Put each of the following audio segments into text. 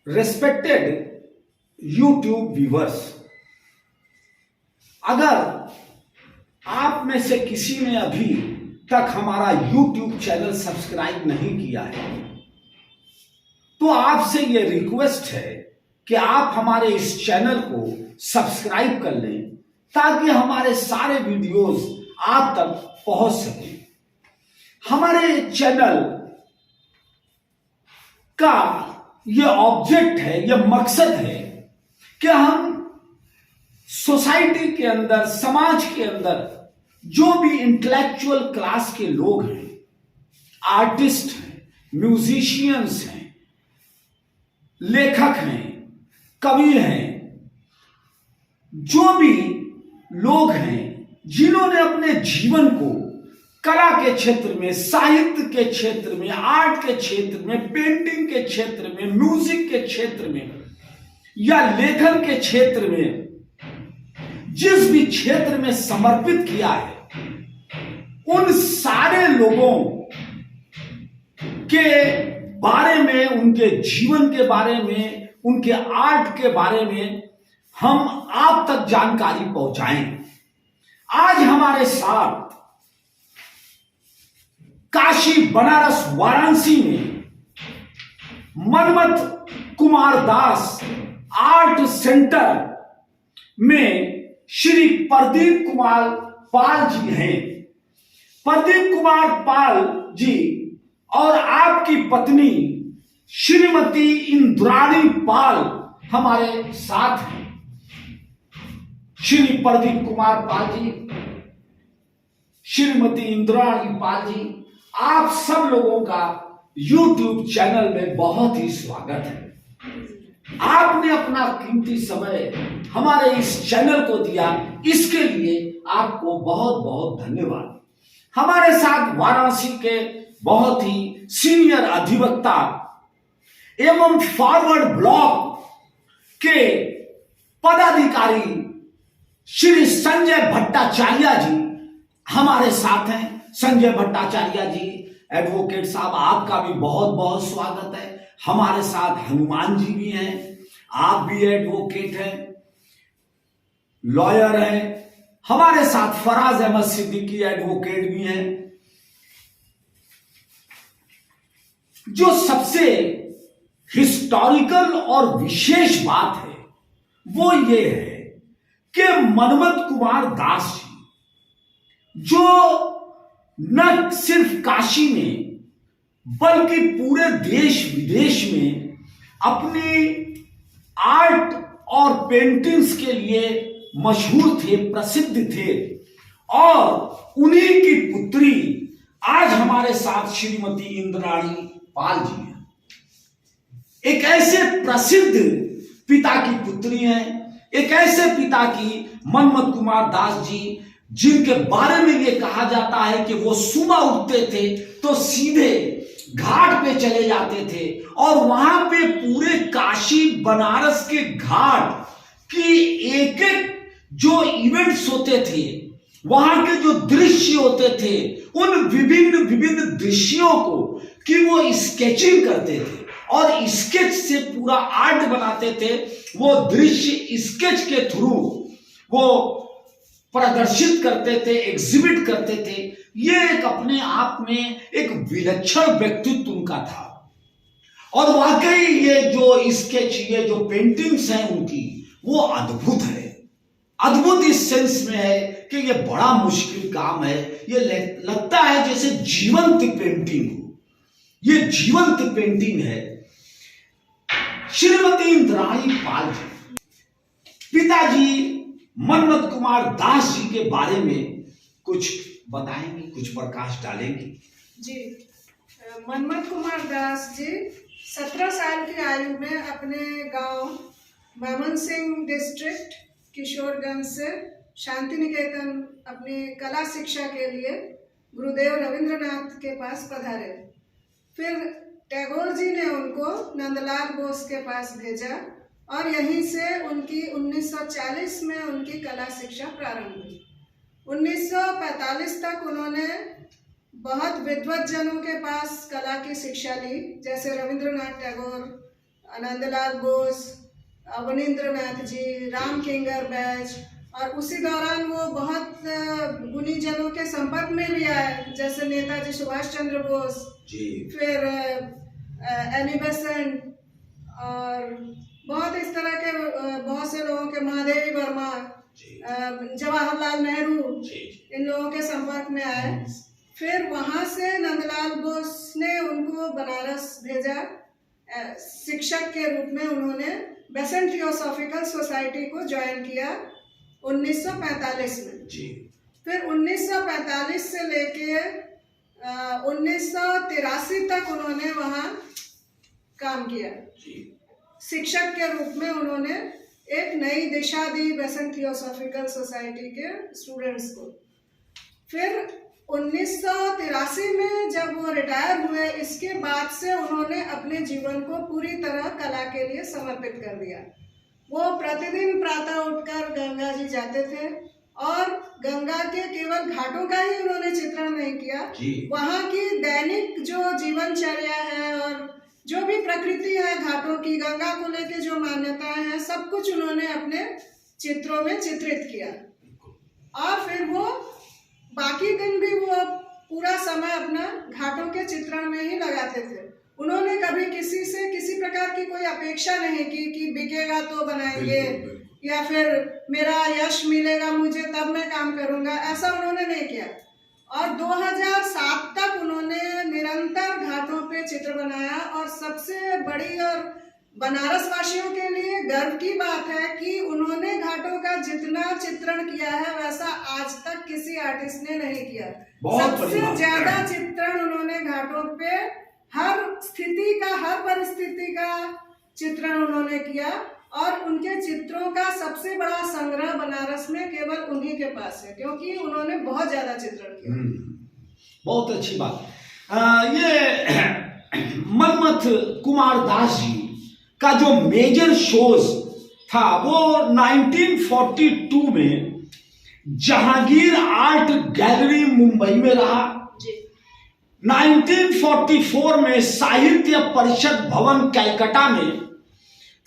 Respected YouTube viewers, अगर आप में से किसी ने अभी तक हमारा यूट्यूब चैनल सब्सक्राइब नहीं किया है तो आपसे यह रिक्वेस्ट है कि आप हमारे इस चैनल को सब्सक्राइब कर लें ताकि हमारे सारे वीडियोस आप तक पहुंच सके। हमारे चैनल का यह ऑब्जेक्ट है, यह मकसद है कि हम सोसाइटी के अंदर, समाज के अंदर जो भी इंटेलेक्चुअल क्लास के लोग हैं, आर्टिस्ट हैं, म्यूजिशियंस हैं, लेखक हैं, कवि हैं, जो भी लोग हैं जिन्होंने अपने जीवन को कला के क्षेत्र में, साहित्य के क्षेत्र में, आर्ट के क्षेत्र में, पेंटिंग के क्षेत्र में, म्यूजिक के क्षेत्र में या लेखन के क्षेत्र में, जिस भी क्षेत्र में समर्पित किया है, उन सारे लोगों के बारे में, उनके जीवन के बारे में, उनके आर्ट के बारे में हम आप तक जानकारी पहुंचाएं। आज हमारे साथ काशी, बनारस, वाराणसी में मनमत कुमार दास आर्ट सेंटर में श्री प्रदीप कुमार पाल जी हैं। प्रदीप कुमार पाल जी और आपकी पत्नी श्रीमती इंद्राणी पाल हमारे साथ हैं। श्री प्रदीप कुमार पाल जी, श्रीमती इंद्राणी पाल जी, आप सब लोगों का YouTube चैनल में बहुत ही स्वागत है। आपने अपना कीमती समय हमारे इस चैनल को दिया, इसके लिए आपको बहुत बहुत धन्यवाद। हमारे साथ वाराणसी के बहुत ही सीनियर अधिवक्ता एवं फॉरवर्ड ब्लॉक के पदाधिकारी श्री संजय भट्टाचार्य जी हमारे साथ हैं। संजय भट्टाचार्य जी एडवोकेट साहब, आपका भी बहुत बहुत स्वागत है। हमारे साथ हनुमान जी भी हैं, आप भी एडवोकेट हैं, लॉयर हैं। हमारे साथ फराज अहमद सिद्दीकी एडवोकेट भी हैं। जो सबसे हिस्टोरिकल और विशेष बात है वो ये है कि मनमत कुमार दास जी, जो न सिर्फ काशी में बल्कि पूरे देश विदेश में अपनी आर्ट और पेंटिंग्स के लिए मशहूर थे, प्रसिद्ध थे, और उन्हीं की पुत्री आज हमारे साथ श्रीमती इंद्राणी पाल जी हैं। एक ऐसे प्रसिद्ध पिता की पुत्री हैं, एक ऐसे पिता की मनमत कुमार दास जी, जिनके बारे में यह कहा जाता है कि वो सुबह उठते थे तो सीधे घाट पे चले जाते थे और वहां पे पूरे काशी बनारस के घाट की एक एक जो इवेंट्स होते थे, वहां के जो दृश्य होते थे, उन विभिन्न विभिन्न दृश्यों को कि वो स्केचिंग करते थे और स्केच से पूरा आर्ट बनाते थे। वो दृश्य स्केच के थ्रू वो प्रदर्शित करते थे, एग्जिबिट करते थे। ये एक अपने आप में एक विलक्षण व्यक्तित्व उनका था। और वाकई ये जो स्केच, ये जो पेंटिंग्स हैं उनकी, वो अद्भुत है। अद्भुत इस सेंस में है कि ये बड़ा मुश्किल काम है। ये लगता है जैसे जीवंत पेंटिंग हो। ये जीवंत पेंटिंग है। श्रीमती इंद्राणी पाल जी, पिताजी मनमत कुमार दास जी के बारे में कुछ बताएंगी, कुछ प्रकाश डालेंगी? जी, मनमत कुमार दास जी 17 साल की आयु में अपने गांव मैमन सिंह डिस्ट्रिक्ट किशोरगंज से शांति निकेतन अपनी कला शिक्षा के लिए गुरुदेव रविंद्रनाथ के पास पधारे। फिर टैगोर जी ने उनको नंदलाल बोस के पास भेजा और यहीं से उनकी 1940 में उनकी कला शिक्षा प्रारंभ हुई। 1945 तक उन्होंने बहुत विद्वत जनों के पास कला की शिक्षा ली, जैसे रविंद्रनाथ टैगोर, नंदलाल बोस, अवनींद्र नाथ जी, राम किंगर बैज, और उसी दौरान वो बहुत गुणी जनों के संपर्क में भी आए, जैसे नेताजी सुभाष चंद्र बोस जी, फिर एनी बेसेंट, और बहुत इस तरह के बहुत से लोगों के, महादेवी वर्मा, जवाहरलाल नेहरू, इन लोगों के संपर्क में आए। फिर वहाँ से नंदलाल बोस ने उनको बनारस भेजा शिक्षक के रूप में। उन्होंने बेसेंट थियोसॉफिकल सोसाइटी को ज्वाइन किया 1945 में। फिर 1945 से लेके 1983 तक उन्होंने वहाँ काम किया। शिक्षक के रूप में उन्होंने एक नई दिशा दी बेसेंट थियोसॉफिकल सोसाइटी के स्टूडेंट्स को। फिर 1983 में जब वो रिटायर हुए, इसके बाद से उन्होंने अपने जीवन को पूरी तरह कला के लिए समर्पित कर दिया। वो प्रतिदिन प्रातः उठकर गंगा जी जाते थे, और गंगा के केवल घाटों का ही उन्होंने चित्रण नहीं किया, वहाँ की दैनिक जो जीवनचर्या है और जो भी प्रकृति है घाटों की, गंगा को लेके जो मान्यताएं हैं, सब कुछ उन्होंने अपने चित्रों में चित्रित किया। और फिर वो बाकी दिन भी वो पूरा समय अपना घाटों के चित्रण में ही लगाते थे। उन्होंने कभी किसी से किसी प्रकार की कोई अपेक्षा नहीं की कि बिकेगा तो बनाएंगे, या फिर मेरा यश मिलेगा मुझे तब मैं काम करूंगा, ऐसा उन्होंने नहीं किया। और 2007 तक उन्होंने निरंतर घाटों पे चित्र बनाया। और सबसे बड़ी और बनारस वासियों के लिए गर्व की बात है कि उन्होंने घाटों का जितना चित्रण किया है वैसा आज तक किसी आर्टिस्ट ने नहीं किया। सबसे ज्यादा चित्रण उन्होंने घाटों पे हर स्थिति का, हर परिस्थिति का चित्रण उन्होंने किया। और उनके चित्रों का सबसे बड़ा संग्रह बनारस में केवल उन्हीं के पास है, क्योंकि उन्होंने बहुत ज्यादा चित्रण किया। बहुत अच्छी बात। ये मनमथ कुमार दास जी का जो मेजर शोज था वो 1942 में जहांगीर आर्ट गैलरी मुंबई में रहा। 1944 में साहित्य परिषद भवन कलकत्ता में,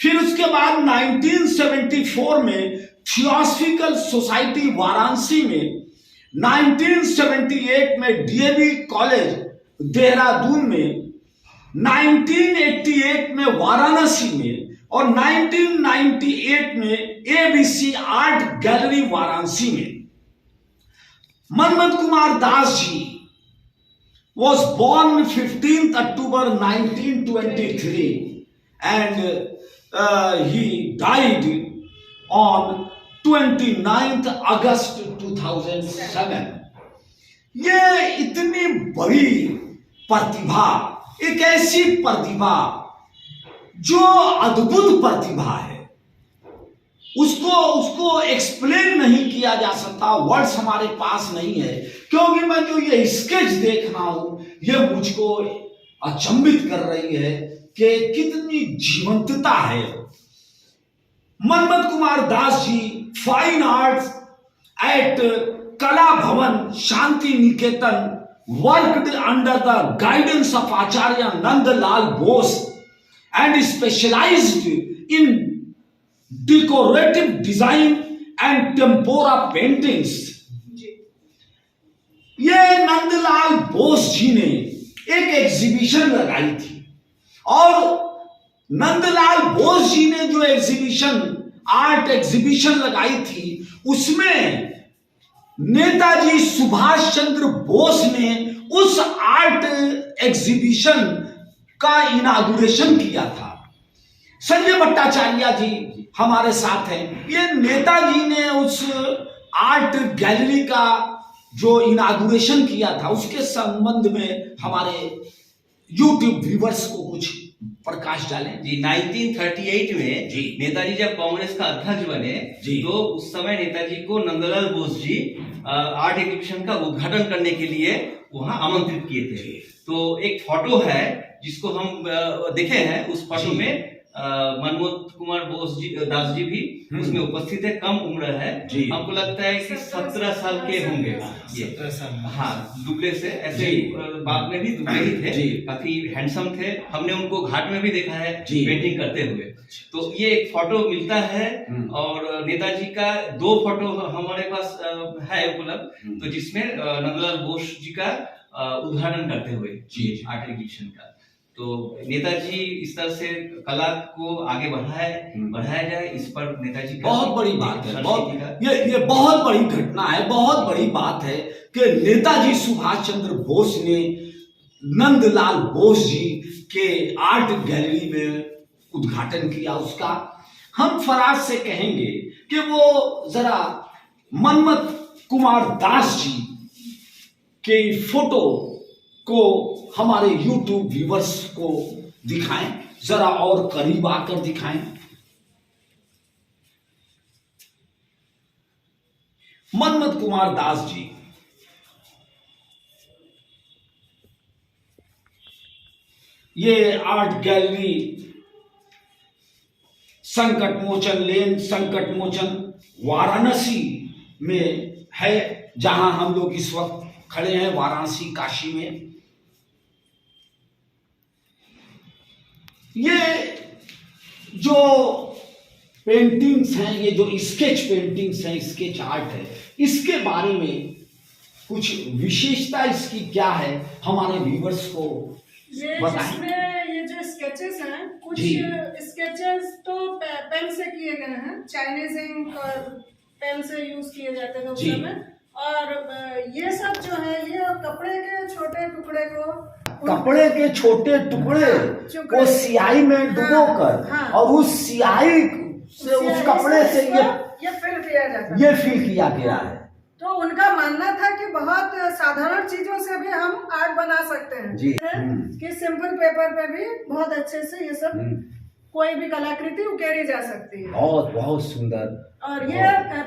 फिर उसके बाद 1974 में थियोसॉफिकल सोसाइटी वाराणसी में, 1978 में डीएवी कॉलेज देहरादून में, 1988 में वाराणसी में, और 1998 में एबीसी आर्ट गैलरी वाराणसी में। Manmath Kumar Das ji was born 15th October 1923 and he died on 29th August 2007. ये इतनी बड़ी प्रतिभा, एक ऐसी प्रतिभा जो अद्भुत प्रतिभा है, उसको एक्सप्लेन नहीं किया जा सकता, वर्ड्स हमारे पास नहीं है। क्योंकि मैं जो ये स्केच देख रहा हूं ये मुझको अचंभित कर रही है कि कितनी जीवंतता है। Manmath Kumar Das ji fine arts eight कला भवन Shanti Niketan worked under the guidance of Acharya Nandlal Bose and specialized in decorative design and tempera paintings. ये नंदलाल बोस जी ने एक एग्जीबिशन लगाई थी, और नंदलाल बोस जी ने जो एग्जीबिशन, आर्ट एग्जीबिशन लगाई थी, उसमें नेताजी सुभाष चंद्र बोस ने उस आर्ट एग्जीबिशन का इनागुरेशन किया था। संजय भट्टाचार्य जी हमारे साथ हैं। ये नेताजी ने उस आर्ट गैलरी का जो इनागुरेशन किया था उसके संबंध में हमारे यूट्यूब व्यूवर्स को कुछ प्रकाश डालें। जी, 1938 में जी नेताजी जब कांग्रेस का अध्यक्ष बने जी, तो उस समय नेताजी को नंदलाल बोस जी आर्ट एग्जीबिशन का उद्घाटन करने के लिए वहां आमंत्रित किए थे। तो एक फोटो है जिसको हम देखे हैं, उस फोटो में मनमोहन कुमार दास जी भी उसमें उपस्थित है। कम उम्र है, जी। हमको लगता है कि 17 साल के होंगे ये। 17 साल। हाँ, दुबले से ऐसे जी। बाप में भी दुबले ही थे, जी। काफी हैंडसम थे। हमने उनको घाट में भी देखा है जी। पेंटिंग करते हुए। तो ये एक फोटो मिलता है और नेताजी का 2 फोटो हमारे पास है उपलब्ध, तो जिसमें नंदलाल बोस जी का उद्घाटन करते हुए जी। आर्ट एग्जीबिशन का। तो नेताजी इस तरह से कला को आगे बढ़ाया जाए, इस पर नेताजी का बहुत बड़ी बात है। संस्कृति का- ये बहुत बड़ी घटना है, बहुत बड़ी बात है कि नेताजी सुभाष चंद्र बोस ने नंदलाल बोस जी के आर्ट गैलरी में उद्घाटन किया उसका। हम फराज से कहेंगे कि वो जरा मनमत कुमार दास जी के फोटो को हमारे YouTube व्यूवर्स को दिखाएं, जरा और करीब आकर दिखाएं। मनमत कुमार दास जी, ये आर्ट गैलरी संकट मोचन लेन, संकट मोचन वाराणसी में है, जहां हम लोग इस वक्त खड़े हैं, वाराणसी काशी में। ये जो पेंटिंग्स हैं, ये जो स्केच पेंटिंग्स हैं, स्केच आर्ट है, इसके बारे में कुछ विशेषता इसकी क्या है, हमारे व्यूवर्स को ये बताएं। जिसमें ये जो स्केचेस हैं, कुछ जी। स्केचेस तो पेन से किए गए हैं, चाइनीज इंक और पेन से यूज किए जाते थे उस जी। समय। और ये सब जो है, ये कपड़े के छोटे टुकड़े को कपड़े के छोटे टुकड़े को स्याही में डुबोकर हाँ। और उस स्याही से उस कपड़े से ये फिल किया जाता है। ये फिल किया गया है। तो उनका मानना था कि बहुत साधारण चीजों से भी हम आर्ट बना सकते हैं जी। कि सिंपल पेपर पे भी बहुत अच्छे से ये सब कोई भी कलाकृति उकेरी जा सकती है। बहुत बहुत सुंदर। और ये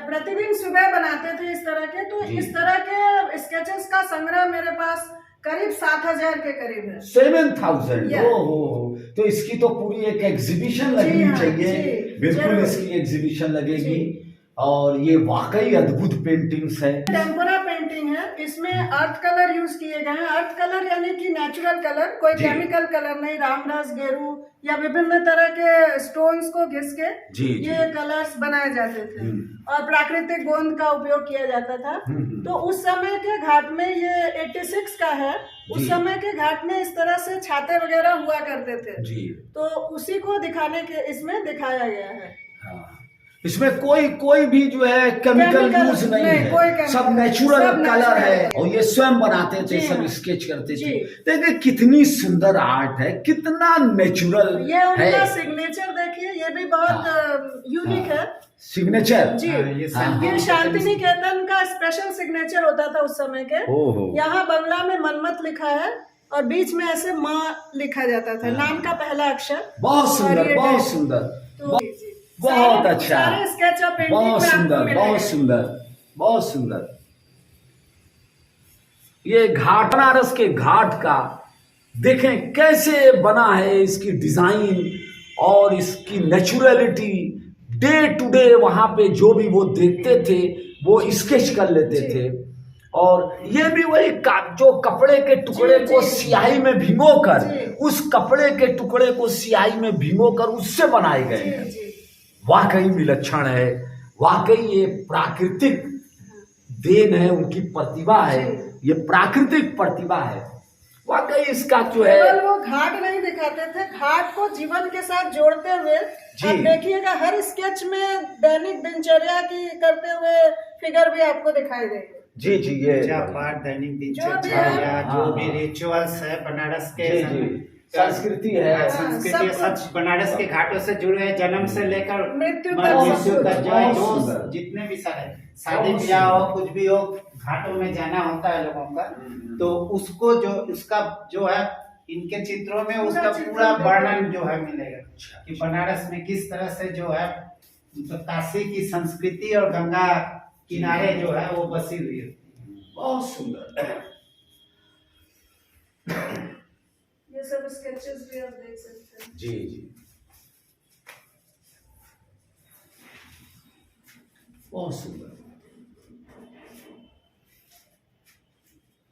प्रतिदिन सुबह बनाते थे इस तरह के। तो जी। इस तरह के स्केचेस का संग्रह मेरे पास करीब 7,000 के करीब है। 7,000। Yeah. ओहो, तो इसकी तो पूरी एक एग्जीबिशन जी लगनी हाँ, चाहिए। जी, बिल्कुल जरूर। इसकी एग्जीबिशन लगेगी। जी। और ये वाकई अद्भुत पेंटिंग्स है। टेम्पोरा पेंटिंग है, इसमें अर्थ कलर यूज किए गए हैं। अर्थ कलर यानी कि नेचुरल कलर, कोई जी। केमिकल कलर नहीं। रामदास, गेरू या विभिन्न तरह के स्टोन्स को घिस के जी, जी। ये कलर्स बनाए जाते थे और प्राकृतिक गोंद का उपयोग किया जाता था। तो उस समय के घाट में, ये 86 का है, उस जी। समय के घाट में इस तरह से छाते वगैरह हुआ करते थे। जी। तो उसी को दिखाने के इसमें दिखाया गया है। हाँ। इसमें कोई भी जो है केमिकल केमिकल यूज नहीं नहीं, कोई है, केमिकल सब नहीं, नेचुरल सब कलर नेचुरल है। है। और ये स्वयं बनाते थे, जी सब हाँ। स्केच करते जी। थे। देखिए कितनी सुंदर आर्ट है, कितना नेचुरल ये उनका है। सिग्नेचर देखिए, ये भी बहुत यूनिक है। सिग्नेचर। जी। हाँ। ये शांति निकेतन का स्पेशल सिग्नेचर होता था उस समय के। ओहो। यहाँ बंगला में मनमत लिखा है और बीच में ऐसे माँ लिखा जाता था, नाम का पहला अक्षर। बहुत और सुंदर, ये बहुत डेट। सुंदर, तो जी। बहुत अच्छा, सारे स्केच और पेंटिंग बहुत में आपको सुंदर, मिलेगा। बहुत सुंदर, बहुत सुंदर। ये घाट, बनारस के घाट का देखें कैसे बना है, इसकी डिजाइन और इसकी नेचुरलिटी। डे टू डे वहां पे जो भी वो देखते थे वो स्केच कर लेते जी। थे। और ये भी वही जो कपड़े के टुकड़े जी, को जी, स्याही में भिगोकर, जी। उस कपड़े के टुकड़े को स्याही में भिगोकर उससे बनाए गए जी, हैं। जी। वाकई विलक्षण है, वाकई ये प्राकृतिक देन है, उनकी प्रतिभा है, ये प्राकृतिक प्रतिभा है। वाकई इसका जो है, केवल वो घाट नहीं दिखाते थे, घाट को जीवन के साथ जोड़ते हुए जी। आप देखिएगा हर स्केच में दैनिक दिनचर्या की करते हुए फिगर भी आपको दिखाई देंगे। जी जी, ये पूजा पाठ, दैनिक जो भी दिनचर्या है, या हाँ, जो भी हाँ। रिचुअल्स है बनारस के जी जी, संस्कृति है। संस्कृति सब सब बनारस के घाटों से जुड़े हैं, जन्म से लेकर मृत्यु मर तक मृत्यु सब तक कुछ। जो है, बहुत जो सुंदर। जितने भी सारे शादी बहुत ब्याह हो, सुंदर। कुछ भी हो, घाटों में जाना होता है लोगों का। तो उसको जो उसका जो है इनके चित्रों में उसका चित्रण पूरा में वर्णन जो है मिलेगा कि बनारस में किस तरह से जो है मतलब काशी की संस्कृति और गंगा किनारे जो है वो बसी हुई है। बहुत सुंदर। ये सब स्केचेस भी आप देख सकते हैं। जी जी, बहुत सुंदर।